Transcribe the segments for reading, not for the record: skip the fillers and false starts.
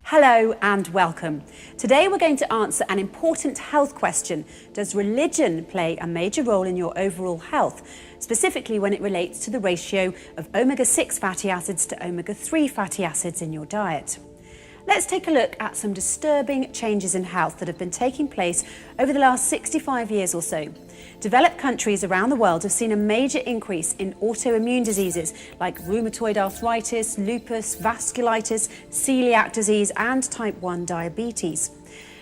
Hello and welcome. Today we're going to answer an important health question. Does religion play a major role in your overall health, specifically when it relates to the ratio of omega-6 fatty acids to omega-3 fatty acids in your diet? Let's take a look at some disturbing changes in health that have been taking place over the last 65 years or so. Developed countries around the world have seen a major increase in autoimmune diseases like rheumatoid arthritis, lupus, vasculitis, celiac disease and type 1 diabetes.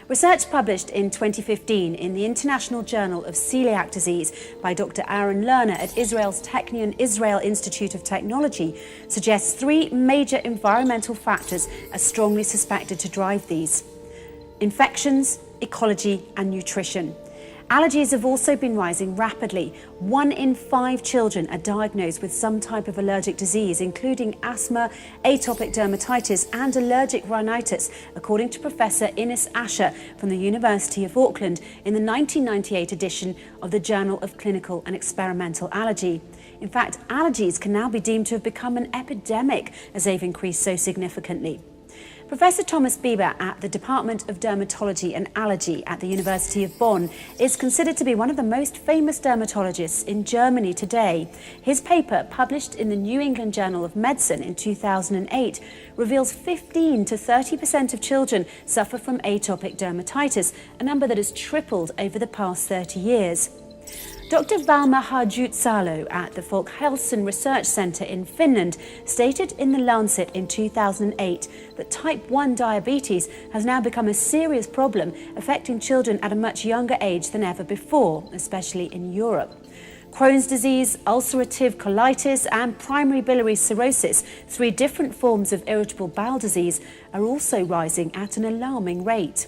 Research published in 2015 in the International Journal of Celiac Disease by Dr. Aaron Lerner at Israel's Technion Israel Institute of Technology suggests three major environmental factors are strongly suspected to drive these: infections, ecology and nutrition. Allergies have also been rising rapidly. 1 in 5 children are diagnosed with some type of allergic disease, including asthma, atopic dermatitis and allergic rhinitis, according to Professor Ines Asher from the University of Auckland in the 1998 edition of the Journal of Clinical and Experimental Allergy. In fact, allergies can now be deemed to have become an epidemic as they've increased so significantly. Professor Thomas Bieber at the Department of Dermatology and Allergy at the University of Bonn is considered to be one of the most famous dermatologists in Germany today. His paper, published in the New England Journal of Medicine in 2008, reveals 15 to 30% of children suffer from atopic dermatitis, a number that has tripled over the past 30 years. Dr. Valma Harjutsalo at the Folkhälsan Research Centre in Finland stated in The Lancet in 2008 that type 1 diabetes has now become a serious problem affecting children at a much younger age than ever before, especially in Europe. Crohn's disease, ulcerative colitis and primary biliary cirrhosis, 3 different forms of irritable bowel disease, are also rising at an alarming rate.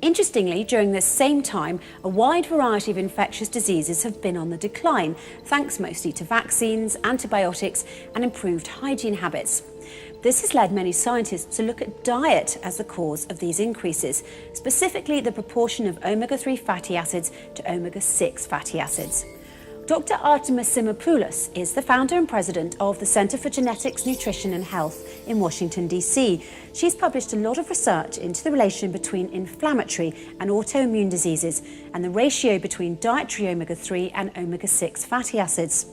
Interestingly, during this same time, a wide variety of infectious diseases have been on the decline, thanks mostly to vaccines, antibiotics and improved hygiene habits. This has led many scientists to look at diet as the cause of these increases, specifically the proportion of omega-3 fatty acids to omega-6 fatty acids. Dr. Artemis Simopoulos is the founder and president of the Center for Genetics, Nutrition and Health in Washington, D.C. She's published a lot of research into the relation between inflammatory and autoimmune diseases and the ratio between dietary omega-3 and omega-6 fatty acids.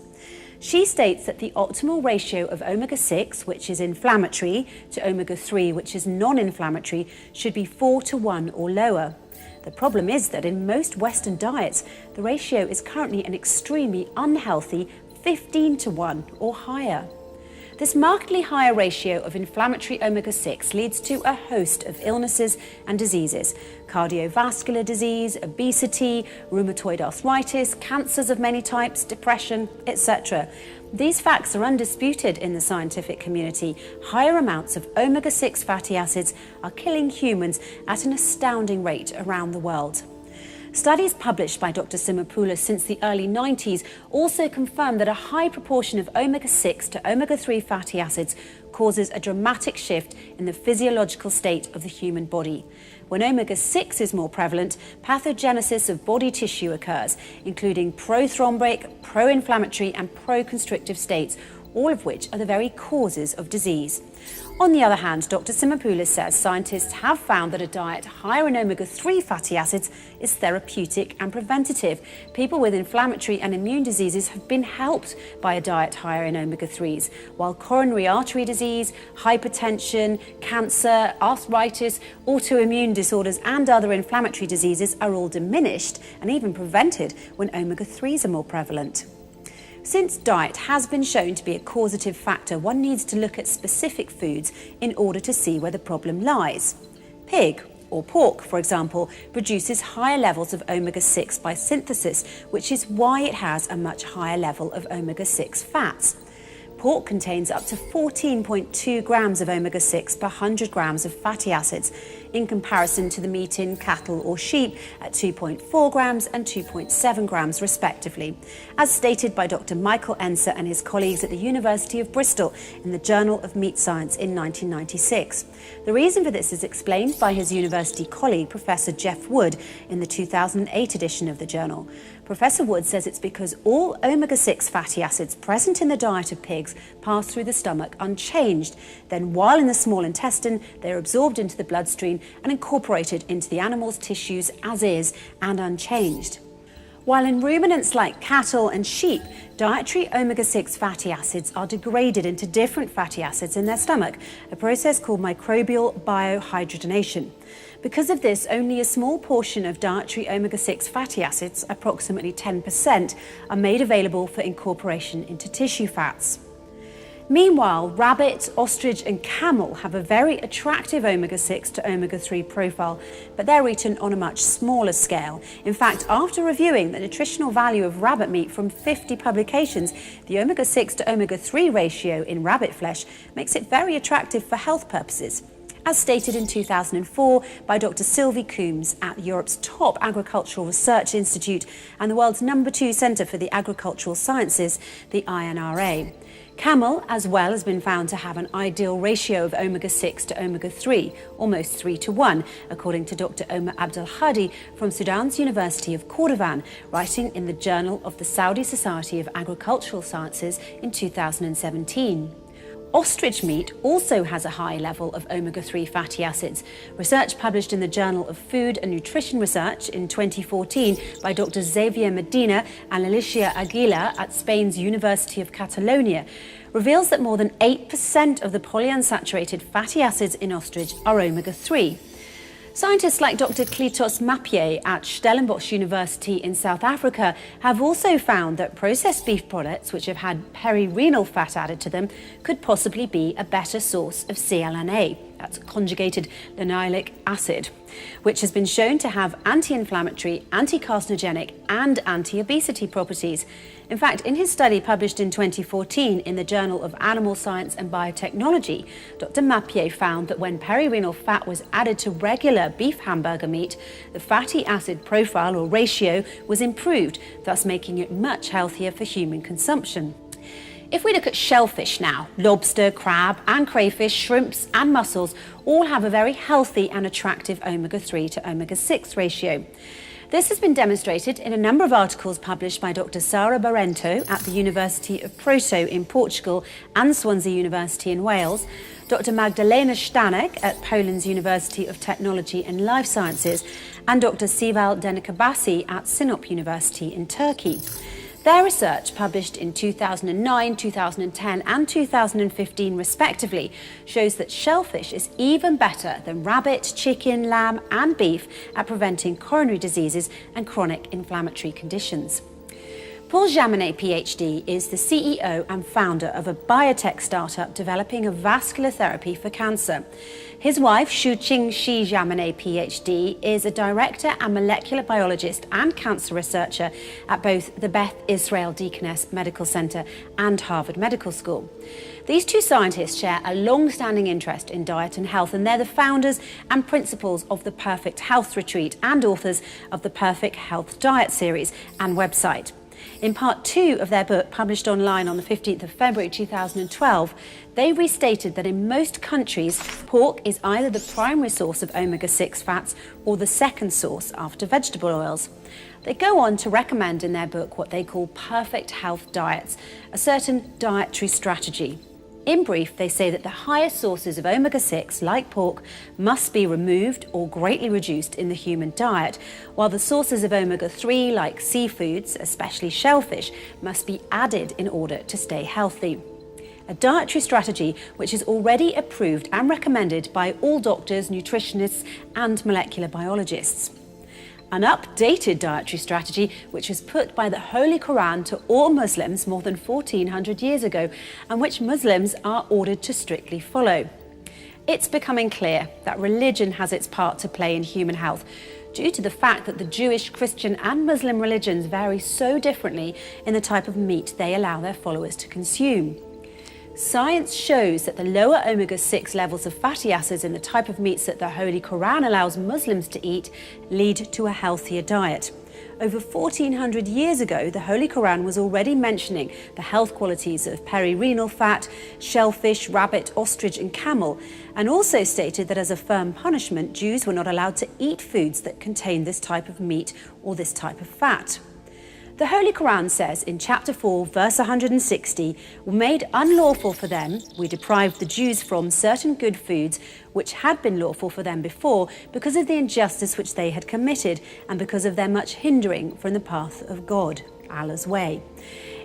She states that the optimal ratio of omega-6, which is inflammatory, to omega-3, which is non-inflammatory, should be 4:1 or lower. The problem is that in most Western diets, the ratio is currently an extremely unhealthy 15:1 or higher. This markedly higher ratio of inflammatory omega-6 leads to a host of illnesses and diseases: cardiovascular disease, obesity, rheumatoid arthritis, cancers of many types, depression, etc. These facts are undisputed in the scientific community. Higher amounts of omega-6 fatty acids are killing humans at an astounding rate around the world. Studies published by Dr. Simopoulos since the early 90s also confirm that a high proportion of omega-6 to omega-3 fatty acids causes a dramatic shift in the physiological state of the human body. When omega-6 is more prevalent, pathogenesis of body tissue occurs, including prothrombic, pro-inflammatory and pro-constrictive states, all of which are the very causes of disease. On the other hand, Dr. Simopoulos says scientists have found that a diet higher in omega-3 fatty acids is therapeutic and preventative. People with inflammatory and immune diseases have been helped by a diet higher in omega-3s, while coronary artery disease, hypertension, cancer, arthritis, autoimmune disorders and other inflammatory diseases are all diminished and even prevented when omega-3s are more prevalent. Since diet has been shown to be a causative factor, one needs to look at specific foods in order to see where the problem lies. Pig or pork, for example, produces higher levels of omega-6 by synthesis, which is why it has a much higher level of omega-6 fats. Pork contains up to 14.2 grams of omega-6 per 100 grams of fatty acids, in comparison to the meat in cattle or sheep at 2.4 grams and 2.7 grams respectively, as stated by Dr. Michael Enser and his colleagues at the University of Bristol in the Journal of Meat Science in 1996. The reason for this is explained by his university colleague, Professor Jeff Wood, in the 2008 edition of the journal. Professor Wood says it's because all omega-6 fatty acids present in the diet of pigs pass through the stomach unchanged. Then, while in the small intestine, they're absorbed into the bloodstream and incorporated into the animal's tissues as is and unchanged. While in ruminants like cattle and sheep, dietary omega-6 fatty acids are degraded into different fatty acids in their stomach, a process called microbial biohydrogenation. Because of this, only a small portion of dietary omega-6 fatty acids, approximately 10%, are made available for incorporation into tissue fats. Meanwhile, rabbit, ostrich and camel have a very attractive omega-6 to omega-3 profile, but they're eaten on a much smaller scale. In fact, after reviewing the nutritional value of rabbit meat from 50 publications, the omega-6 to omega-3 ratio in rabbit flesh makes it very attractive for health purposes. As stated in 2004 by Dr. Sylvie Coombs at Europe's top agricultural research institute and the world's #2 Centre for the Agricultural Sciences, the INRA. Camel, as well, has been found to have an ideal ratio of omega-6 to omega-3, almost 3 to 1, according to Dr. Omar Abdelhadi from Sudan's University of Cordovan, writing in the Journal of the Saudi Society of Agricultural Sciences in 2017. Ostrich meat also has a high level of omega-3 fatty acids. Research published in the Journal of Food and Nutrition Research in 2014 by Dr. Xavier Medina and Alicia Aguila at Spain's University of Catalonia reveals that more than 8% of the polyunsaturated fatty acids in ostrich are omega-3. Scientists like Dr. Kleetos Mappié at Stellenbosch University in South Africa have also found that processed beef products which have had perirenal fat added to them could possibly be a better source of CLNA, that's conjugated linoleic acid, which has been shown to have anti-inflammatory, anti-carcinogenic and anti-obesity properties. In fact, in his study published in 2014 in the Journal of Animal Science and Biotechnology, Dr. Mappié found that when perirenal fat was added to regular beef hamburger meat, the fatty acid profile or ratio was improved, thus making it much healthier for human consumption. If we look at shellfish now, lobster, crab and crayfish, shrimps and mussels all have a very healthy and attractive omega-3 to omega-6 ratio. This has been demonstrated in a number of articles published by Dr. Sara Barrento at the University of Porto in Portugal and Swansea University in Wales, Dr. Magdalena Stanek at Poland's University of Technology and Life Sciences, and Dr. Sival Denikabasi at Sinop University in Turkey. Their research, published in 2009, 2010 and 2015 respectively, shows that shellfish is even better than rabbit, chicken, lamb and beef at preventing coronary diseases and chronic inflammatory conditions. Paul Jaminet, PhD, is the CEO and founder of a biotech startup developing a vascular therapy for cancer. His wife, Shuqing Shi Jaminet, PhD, is a director and molecular biologist and cancer researcher at both the Beth Israel Deaconess Medical Center and Harvard Medical School. These two scientists share a long-standing interest in diet and health, and they're the founders and principals of the Perfect Health Retreat and authors of the Perfect Health Diet series and website. In part 2 of their book, published online on the 15th of February 2012, they restated that in most countries, pork is either the primary source of omega-6 fats or the second source after vegetable oils. They go on to recommend in their book what they call perfect health diets, a certain dietary strategy. In brief, they say that the highest sources of omega-6, like pork, must be removed or greatly reduced in the human diet, while the sources of omega-3, like seafoods, especially shellfish, must be added in order to stay healthy. A dietary strategy which is already approved and recommended by all doctors, nutritionists and molecular biologists. An updated dietary strategy which was put by the Holy Quran to all Muslims more than 1400 years ago and which Muslims are ordered to strictly follow. It's becoming clear that religion has its part to play in human health due to the fact that the Jewish, Christian and Muslim religions vary so differently in the type of meat they allow their followers to consume. Science shows that the lower omega-6 levels of fatty acids in the type of meats that the Holy Quran allows Muslims to eat lead to a healthier diet. Over 1400 years ago, the Holy Quran was already mentioning the health qualities of perirenal fat, shellfish, rabbit, ostrich and camel, and also stated that as a firm punishment, Jews were not allowed to eat foods that contained this type of meat or this type of fat. The Holy Quran says in chapter 4, verse 160, "We made unlawful for them, we deprived the Jews from certain good foods which had been lawful for them before because of the injustice which they had committed and because of their much hindering from the path of God," Allah's way.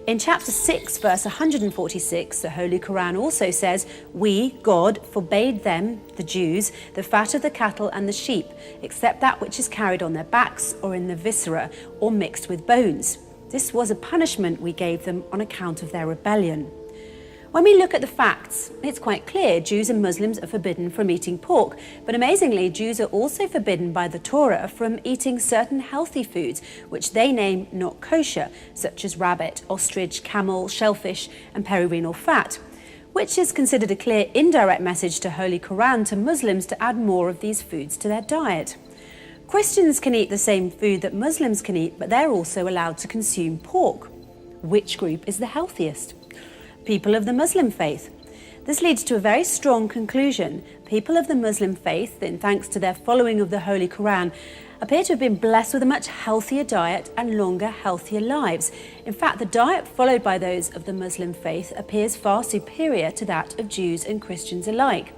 In chapter 6, verse 146, the Holy Quran also says, "We, God, forbade them, the Jews, the fat of the cattle and the sheep, except that which is carried on their backs or in the viscera or mixed with bones. This was a punishment we gave them on account of their rebellion." When we look at the facts, it's quite clear Jews and Muslims are forbidden from eating pork, but amazingly, Jews are also forbidden by the Torah from eating certain healthy foods, which they name not kosher, such as rabbit, ostrich, camel, shellfish, and perirenal fat, which is considered a clear indirect message to Holy Quran to Muslims to add more of these foods to their diet. Christians can eat the same food that Muslims can eat, but they're also allowed to consume pork. Which group is the healthiest? People of the Muslim faith. This leads to a very strong conclusion. People of the Muslim faith, in thanks to their following of the Holy Quran, appear to have been blessed with a much healthier diet and longer, healthier lives. In fact, the diet followed by those of the Muslim faith appears far superior to that of Jews and Christians alike.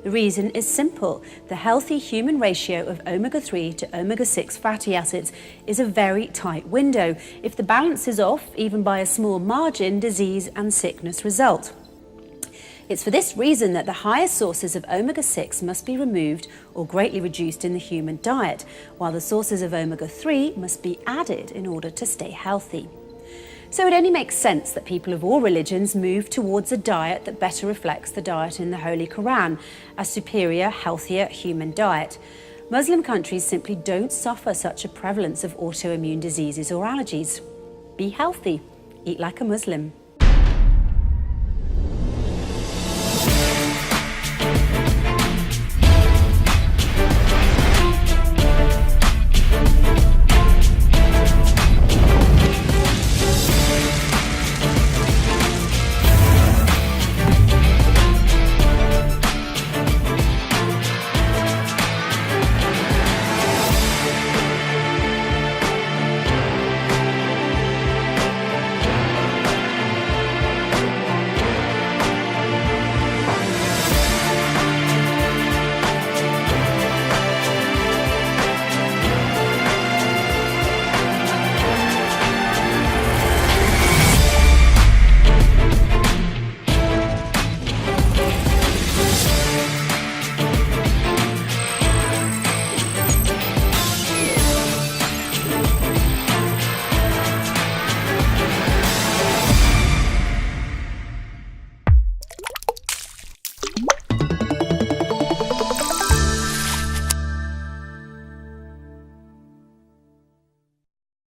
The reason is simple. The healthy human ratio of omega-3 to omega-6 fatty acids is a very tight window. If the balance is off, even by a small margin, disease and sickness result. It's for this reason that the highest sources of omega-6 must be removed or greatly reduced in the human diet, while the sources of omega-3 must be added in order to stay healthy. So it only makes sense that people of all religions move towards a diet that better reflects the diet in the Holy Quran, a superior, healthier human diet. Muslim countries simply don't suffer such a prevalence of autoimmune diseases or allergies. Be healthy. Eat like a Muslim.